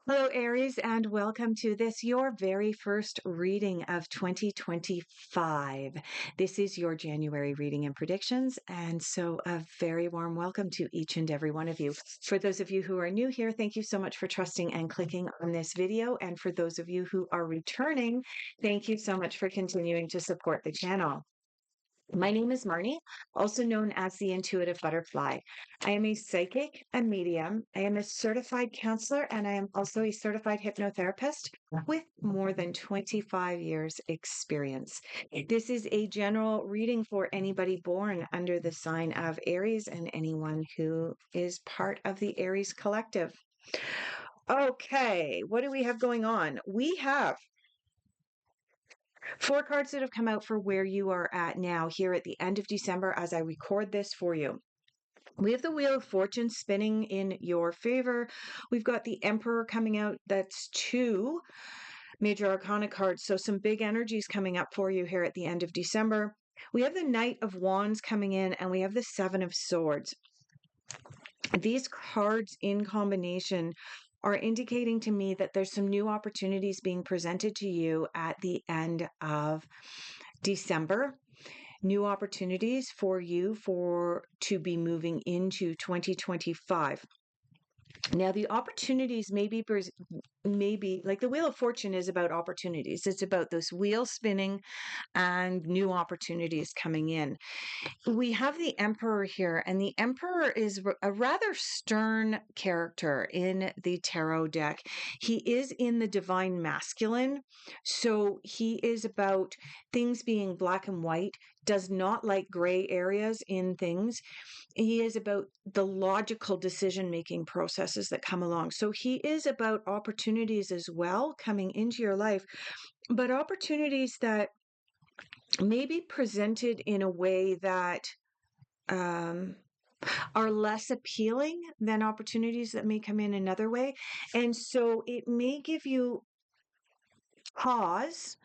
Hello, Aries, and welcome to this, your very first reading of 2025. This is your January reading and predictions, and so a very warm welcome to each and every one of you. For those of you who are new here, thank you so much for trusting and clicking on this video. And for those of you who are returning, thank you so much for continuing to support the channel. My name is Marnie, also known as the Intuitive Butterfly. I am a psychic, a medium, I am a certified counselor, and I am also a certified hypnotherapist with more than 25 years experience. This is a general reading for anybody born under the sign of Aries and anyone who is part of the Aries collective. Okay, what do we have going on? We have 4 cards that have come out for where you are at now here at the end of December as I record this for you. We have the Wheel of Fortune spinning in your favor. We've got the Emperor coming out. That's 2 major arcana cards. So some big energies coming up for you here at the end of December. We have the Knight of Wands coming in, and we have the 7 of Swords. These cards in combination are indicating to me that there's some new opportunities being presented to you at the end of December. New opportunities for you to be moving into 2025. Now, the opportunities may be like the Wheel of Fortune is about opportunities. It's about this wheel spinning and new opportunities coming in. We have the Emperor here, and the Emperor is a rather stern character in the tarot deck. He is in the divine masculine, so he is about things being black and white, does not like gray areas in things. He is about the logical decision-making processes that come along. So he is about opportunities as well coming into your life, but opportunities that may be presented in a way that are less appealing than opportunities that may come in another way. And so it may give you pause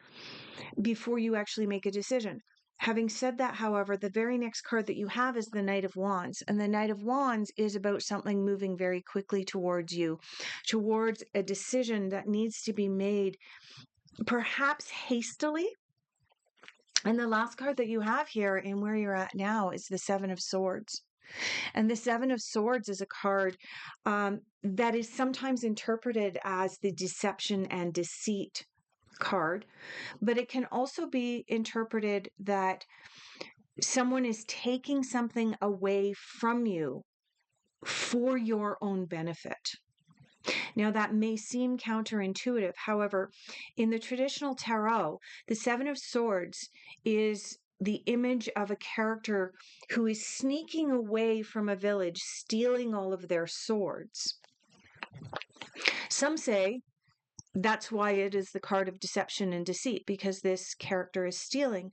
before you actually make a decision. Having said that, however, the very next card that you have is the Knight of Wands. And the Knight of Wands is about something moving very quickly towards you, towards a decision that needs to be made, perhaps hastily. And the last card that you have here and where you're at now is the 7 of Swords. And the 7 of Swords is a card that is sometimes interpreted as the deception and deceit card, but it can also be interpreted that someone is taking something away from you for your own benefit. Now, that may seem counterintuitive. However, in the traditional tarot, the 7 of Swords is the image of a character who is sneaking away from a village, stealing all of their swords. Some say that's why it is the card of deception and deceit, because this character is stealing.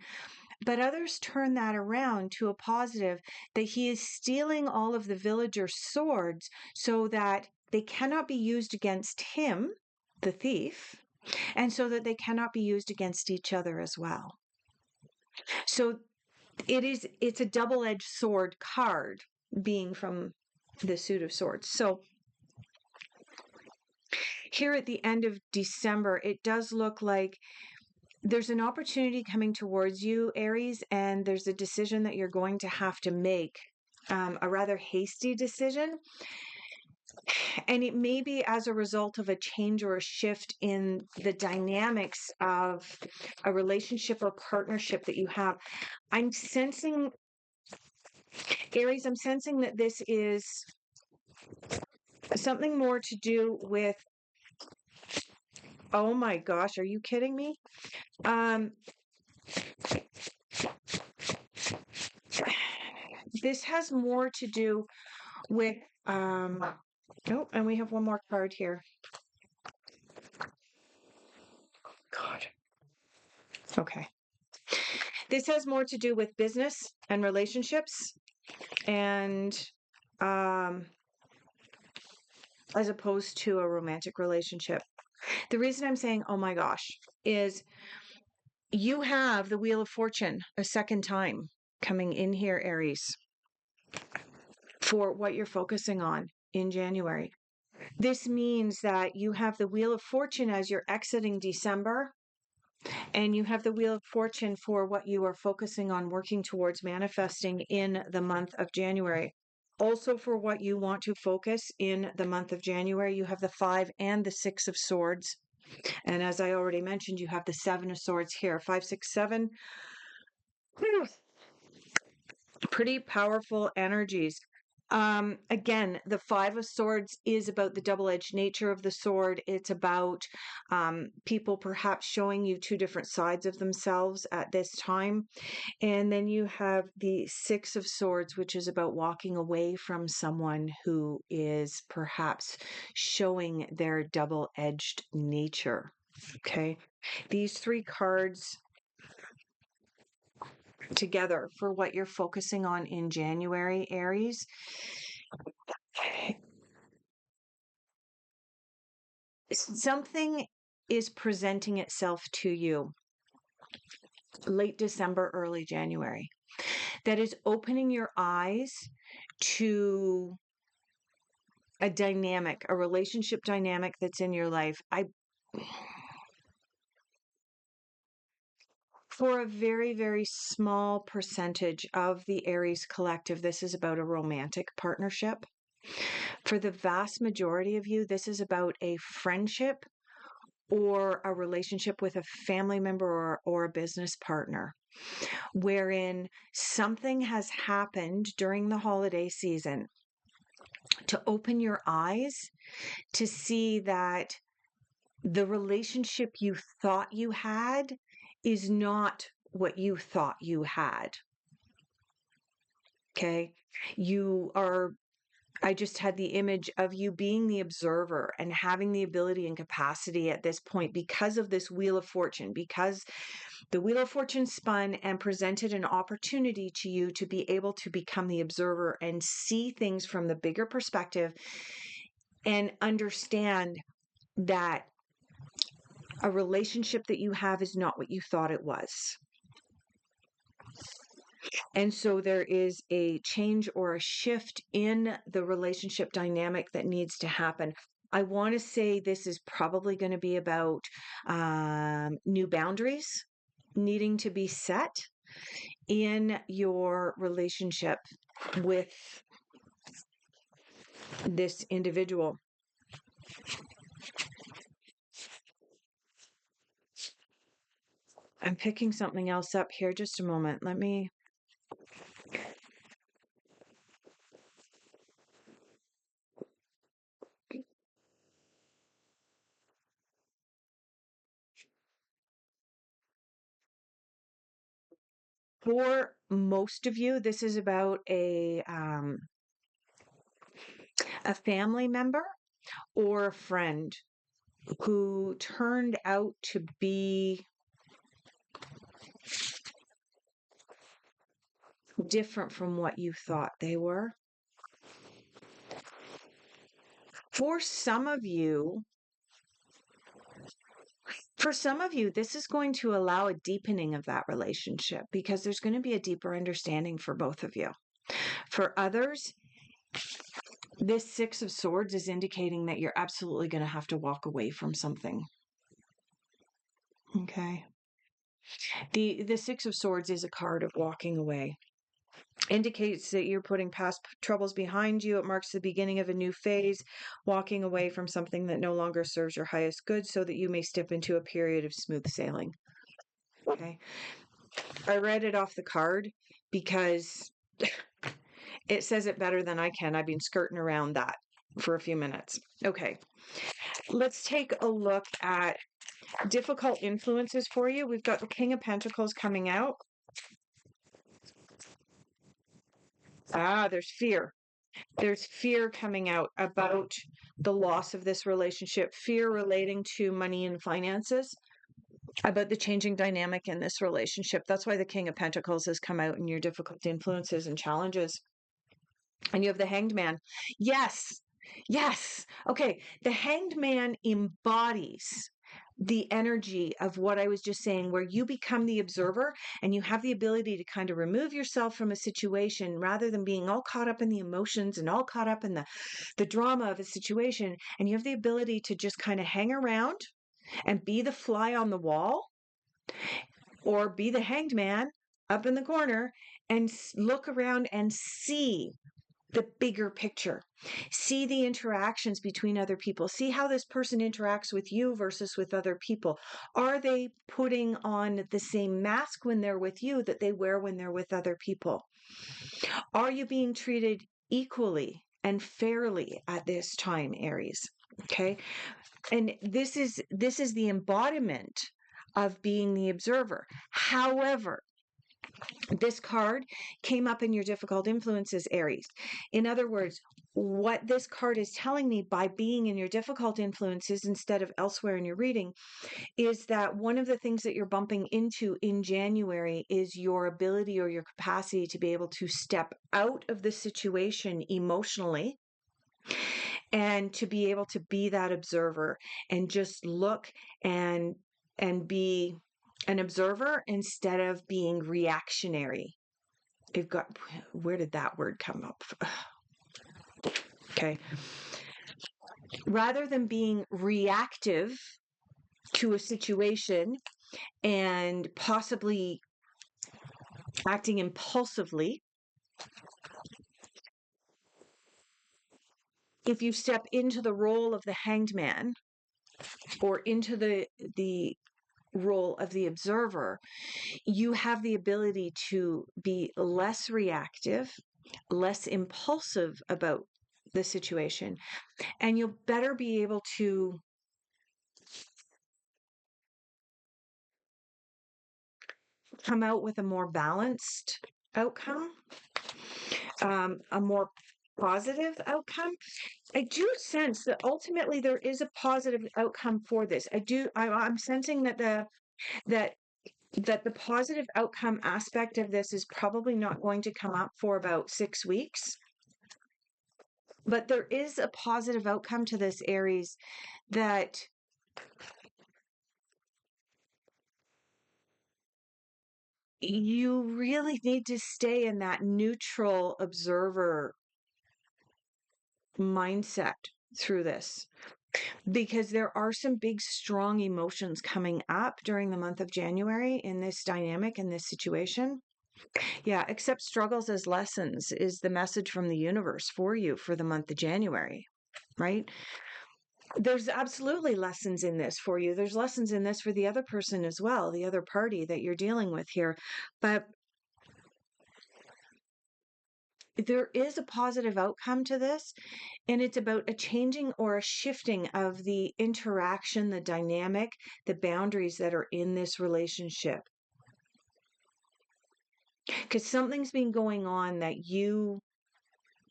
But others turn that around to a positive, that he is stealing all of the villagers' swords so that they cannot be used against him, the thief, and so that they cannot be used against each other as well. So it's a double-edged sword card, being from the Suit of Swords. So here at the end of December, it does look like there's an opportunity coming towards you, Aries, and there's a decision that you're going to have to make, a rather hasty decision. And it may be as a result of a change or a shift in the dynamics of a relationship or partnership that you have. I'm sensing, Aries, I'm sensing that this is something more to do with, oh my gosh, are you kidding me? This has more to do with, oh, and we have one more card here. God. Okay. This has more to do with business and relationships, and as opposed to a romantic relationship. The reason I'm saying, oh my gosh, is you have the Wheel of Fortune a second time coming in here, Aries, for what you're focusing on in January. This means that you have the Wheel of Fortune as you're exiting December, and you have the Wheel of Fortune for what you are focusing on working towards manifesting in the month of January. Also, for what you want to focus in the month of January, you have the 5 and the 6 of Swords. And as I already mentioned, you have the 7 of Swords here. 5, 6, 7. Pretty powerful energies. Again, the 5 of Swords is about the double-edged nature of the sword. It's about people perhaps showing you two different sides of themselves at this time. And then you have the 6 of Swords, which is about walking away from someone who is perhaps showing their double-edged nature. Okay. These three cards together for what you're focusing on in January, Aries. Something is presenting itself to you late December, early January, that is opening your eyes to a dynamic, a relationship dynamic that's in your life. For a very, very small percentage of the Aries collective, this is about a romantic partnership. For the vast majority of you, this is about a friendship or a relationship with a family member or a business partner, wherein something has happened during the holiday season to open your eyes to see that the relationship you thought you had is not what you thought you had. Okay. I just had the image of you being the observer and having the ability and capacity at this point because of this Wheel of Fortune, because the Wheel of Fortune spun and presented an opportunity to you to be able to become the observer and see things from the bigger perspective and understand that a relationship that you have is not what you thought it was. And so there is a change or a shift in the relationship dynamic that needs to happen. I want to say this is probably going to be about new boundaries needing to be set in your relationship with this individual. I'm picking something else up here. Just a moment. Let me. For most of you, this is about a family member or a friend who turned out to be different from what you thought they were. For some of you, this is going to allow a deepening of that relationship because there's going to be a deeper understanding for both of you. For others, this 6 of Swords is indicating that you're absolutely going to have to walk away from something. Okay. The 6 of Swords is a card of walking away. Indicates that you're putting past troubles behind you. It marks the beginning of a new phase, walking away from something that no longer serves your highest good so that you may step into a period of smooth sailing. Okay. I read it off the card because it says it better than I can. I've been skirting around that for a few minutes. Okay. Let's take a look at difficult influences for you. We've got the King of Pentacles coming out. There's fear. There's fear coming out about the loss of this relationship, fear relating to money and finances, about the changing dynamic in this relationship. That's why the King of Pentacles has come out in your difficult influences and challenges. And you have the Hanged Man. Yes. Yes. Okay. The Hanged Man embodies the energy of what I was just saying, where you become the observer and you have the ability to kind of remove yourself from a situation rather than being all caught up in the emotions and all caught up in the drama of a situation. And you have the ability to just kind of hang around and be the fly on the wall or be the hanged man up in the corner and look around and see the bigger picture. See the interactions between other people. See how this person interacts with you versus with other people. Are they putting on the same mask when they're with you that they wear when they're with other people? Are you being treated equally and fairly at this time, Aries? Okay. And this is the embodiment of being the observer. However, this card came up in your difficult influences, Aries. In other words, what this card is telling me by being in your difficult influences instead of elsewhere in your reading is that one of the things that you're bumping into in January is your ability or your capacity to be able to step out of the situation emotionally and to be able to be that observer and just look and be an observer instead of being reactionary. You've got, where did that word come up? Okay. Rather than being reactive to a situation and possibly acting impulsively, if you step into the role of the hanged man or into the role of the observer, you have the ability to be less reactive, less impulsive about the situation, and you'll better be able to come out with a more balanced outcome, a more positive outcome. I do sense that ultimately there is a positive outcome for this. I'm sensing that that the positive outcome aspect of this is probably not going to come up for about 6 weeks. But there is a positive outcome to this, Aries, that you really need to stay in that neutral observer mindset through this, because there are some big, strong emotions coming up during the month of January in this dynamic, in this situation. Yeah, accept struggles as lessons is the message from the universe for you for the month of January, right? There's absolutely lessons in this for you. There's lessons in this for the other person as well, the other party that you're dealing with here. But there is a positive outcome to this, and it's about a changing or a shifting of the interaction, the dynamic, the boundaries that are in this relationship. Because something's been going on that you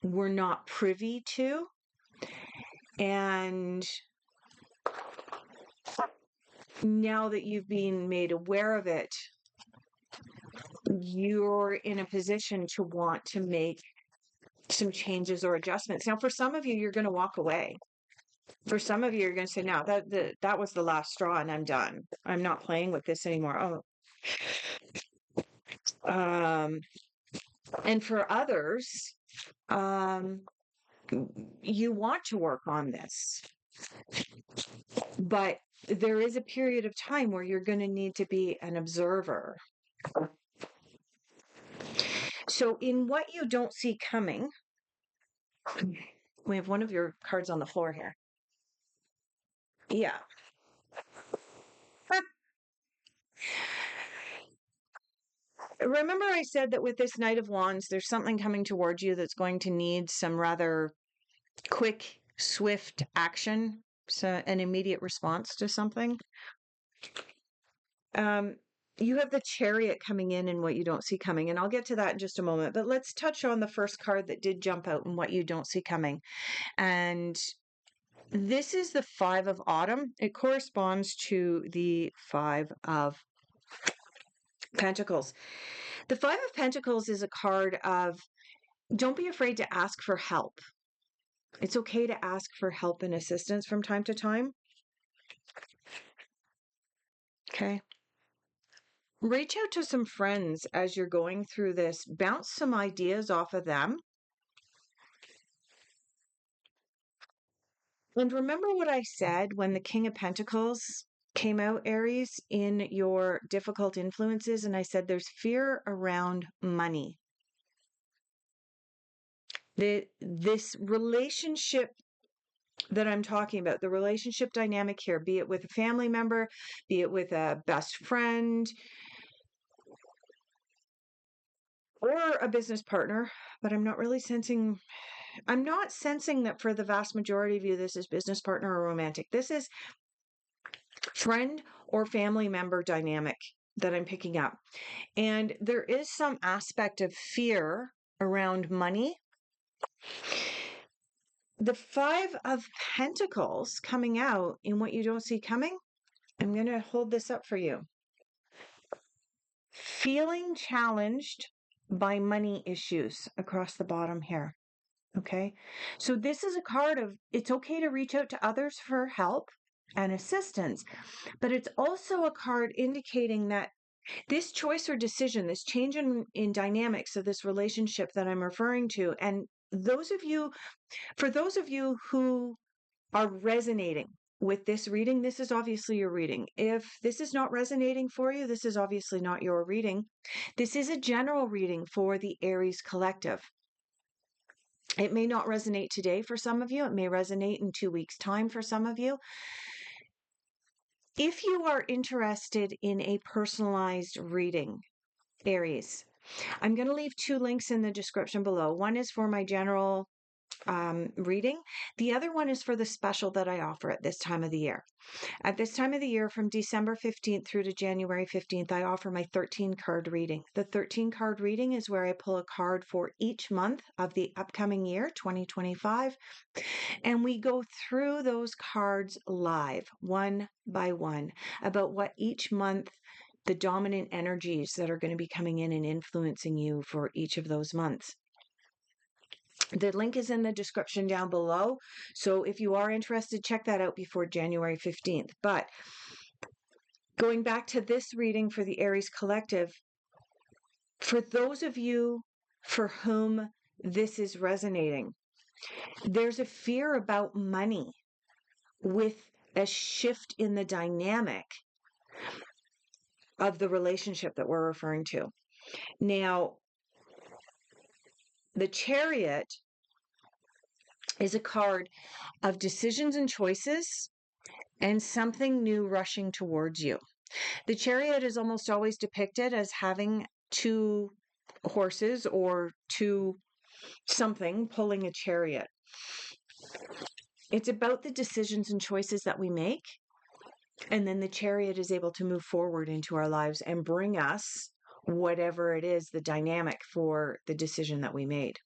were not privy to. And now that you've been made aware of it, you're in a position to want to make some changes or adjustments. Now, for some of you, you're going to walk away. For some of you, you're going to say, no, that was the last straw and I'm done. I'm not playing with this anymore. And for others, you want to work on this, but there is a period of time where you're going to need to be an observer. So in what you don't see coming, we have one of your cards on the floor here. Yeah. Remember I said that with this Knight of Wands, there's something coming towards you that's going to need some rather quick, swift action, so an immediate response to something. You have the Chariot coming in and what you don't see coming, and I'll get to that in just a moment. But let's touch on the first card that did jump out and what you don't see coming. And this is the Five of Autumn. It corresponds to the Five of Pentacles. The Five of Pentacles is a card of don't be afraid to ask for help. It's okay to ask for help and assistance from time to time. Okay. Reach out to some friends as you're going through this, bounce some ideas off of them. And remember what I said when the King of Pentacles came out, Aries, in your difficult influences. And I said there's fear around money. This relationship that I'm talking about, the relationship dynamic here, be it with a family member, be it with a best friend, or a business partner, but I'm not sensing that for the vast majority of you, this is business partner or romantic. This is friend or family member dynamic that I'm picking up. And there is some aspect of fear around money. The Five of Pentacles coming out in what you don't see coming. I'm going to hold this up for you. Feeling challenged by money issues across the bottom here. Okay. So this is a card of it's okay to reach out to others for help and assistance, but it's also a card indicating that this choice or decision, this change in dynamics of this relationship that I'm referring to, and for those of you who are resonating with this reading, this is obviously your reading. If this is not resonating for you, this is obviously not your reading. This is a general reading for the Aries collective. It may not resonate today for some of you. It may resonate in 2 weeks' time for some of you. If you are interested in a personalized reading, Aries, I'm going to leave 2 links in the description below. One is for my general reading. The other one is for the special that I offer at this time of the year. At this time of the year, from December 15th through to January 15th, I offer my 13 card reading. The 13 card reading is where I pull a card for each month of the upcoming year, 2025. And we go through those cards live, one by one, about what each month the dominant energies that are going to be coming in and influencing you for each of those months. The link is in the description down below. So if you are interested, check that out before January 15th. But going back to this reading for the Aries Collective, for those of you for whom this is resonating, there's a fear about money with a shift in the dynamic of the relationship that we're referring to. Now, the Chariot is a card of decisions and choices and something new rushing towards you. The Chariot is almost always depicted as having 2 horses or 2 something pulling a chariot. It's about the decisions and choices that we make. And then the chariot is able to move forward into our lives and bring us whatever it is, the dynamic for the decision that we made.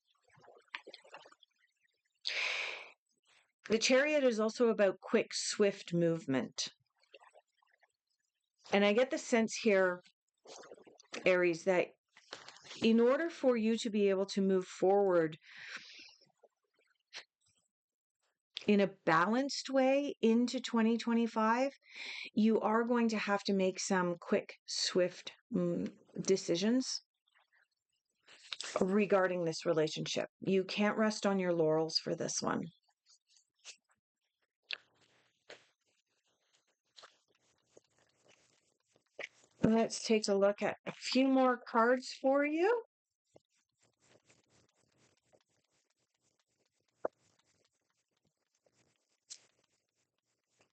The Chariot is also about quick, swift movement. And I get the sense here, Aries, that in order for you to be able to move forward in a balanced way into 2025, you are going to have to make some quick, swift decisions regarding this relationship. You can't rest on your laurels for this one. Let's take a look at a few more cards for you.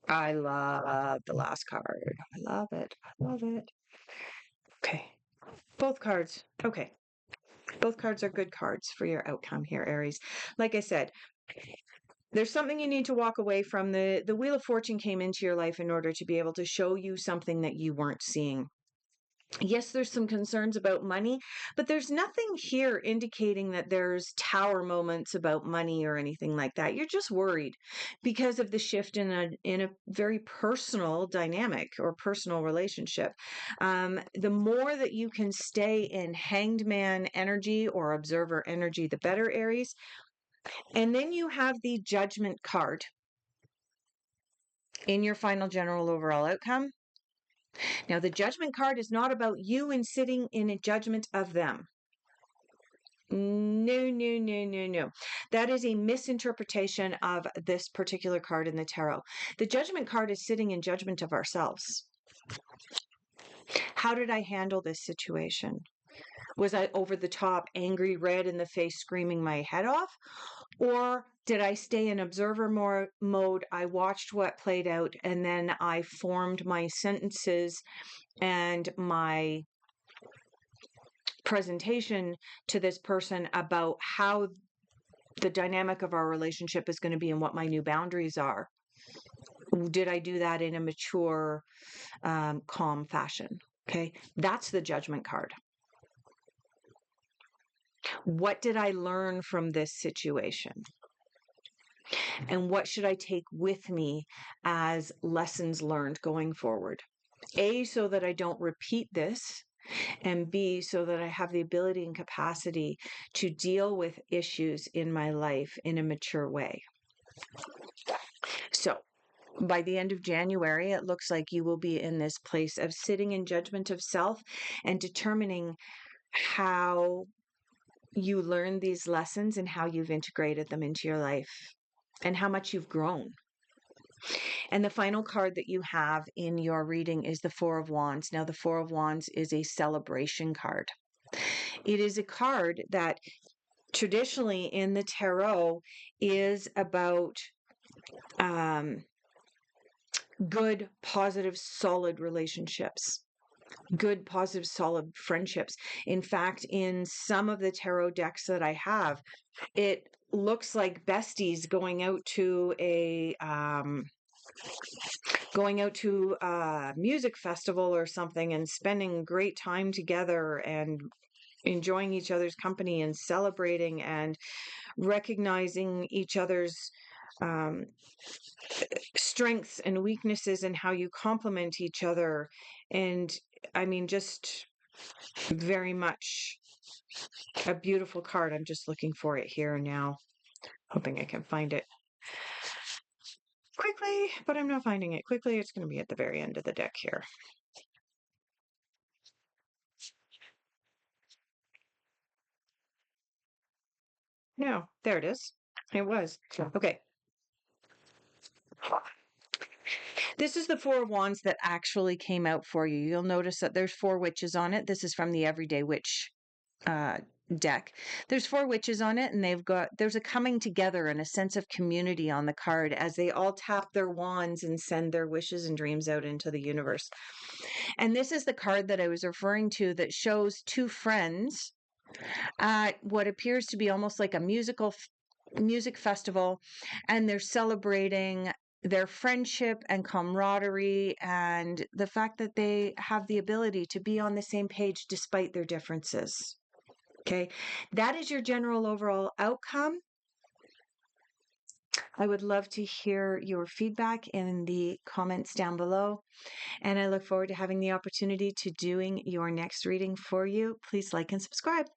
I love the last card. I love it. I love it. Okay. Both cards. Okay. Both cards are good cards for your outcome here, Aries. Like I said, there's something you need to walk away from. The Wheel of Fortune came into your life in order to be able to show you something that you weren't seeing. Yes, there's some concerns about money, but there's nothing here indicating that there's tower moments about money or anything like that. You're just worried because of the shift in a very personal dynamic or personal relationship. The more that you can stay in hanged man energy or observer energy, the better, Aries. And then you have the Judgment card in your final general overall outcome. Now, the Judgment card is not about you and sitting in a judgment of them. No, no, no, no, no. That is a misinterpretation of this particular card in the tarot. The Judgment card is sitting in judgment of ourselves. How did I handle this situation? Was I over the top, angry, red in the face, screaming my head off? Or did I stay in observer mode? I watched what played out, and then I formed my sentences and my presentation to this person about how the dynamic of our relationship is going to be and what my new boundaries are. Did I do that in a mature, calm fashion? Okay, that's the Judgment card. What did I learn from this situation? And what should I take with me as lessons learned going forward? A, so that I don't repeat this, and B, so that I have the ability and capacity to deal with issues in my life in a mature way. So, by the end of January, it looks like you will be in this place of sitting in judgment of self and determining how you learned these lessons and how you've integrated them into your life and how much you've grown. And the final card that you have in your reading is the Four of Wands. Now, the Four of Wands is a celebration card. It is a card that traditionally in the tarot is about good, positive, solid relationships. Good, positive, solid friendships. In fact, in some of the tarot decks that I have, it looks like besties going out to a music festival or something and spending great time together and enjoying each other's company and celebrating and recognizing each other's strengths and weaknesses and how you complement each other. And I mean, just very much a beautiful card. I'm just looking for it here now, hoping I can find it quickly, but I'm not finding it quickly. It's going to be at the very end of the deck here. No, there it is. It was. Okay. This is the Four of Wands that actually came out for you. You'll notice that there's four witches on it. This is from the Everyday Witch deck. There's four witches on it, and there's a coming together and a sense of community on the card as they all tap their wands and send their wishes and dreams out into the universe. And this is the card that I was referring to that shows two friends at what appears to be almost like a music festival, and they're celebrating their friendship and camaraderie and the fact that they have the ability to be on the same page despite their differences. Okay, that is your general overall outcome. I would love to hear your feedback in the comments down below, and I look forward to having the opportunity to doing your next reading for you. Please like and subscribe.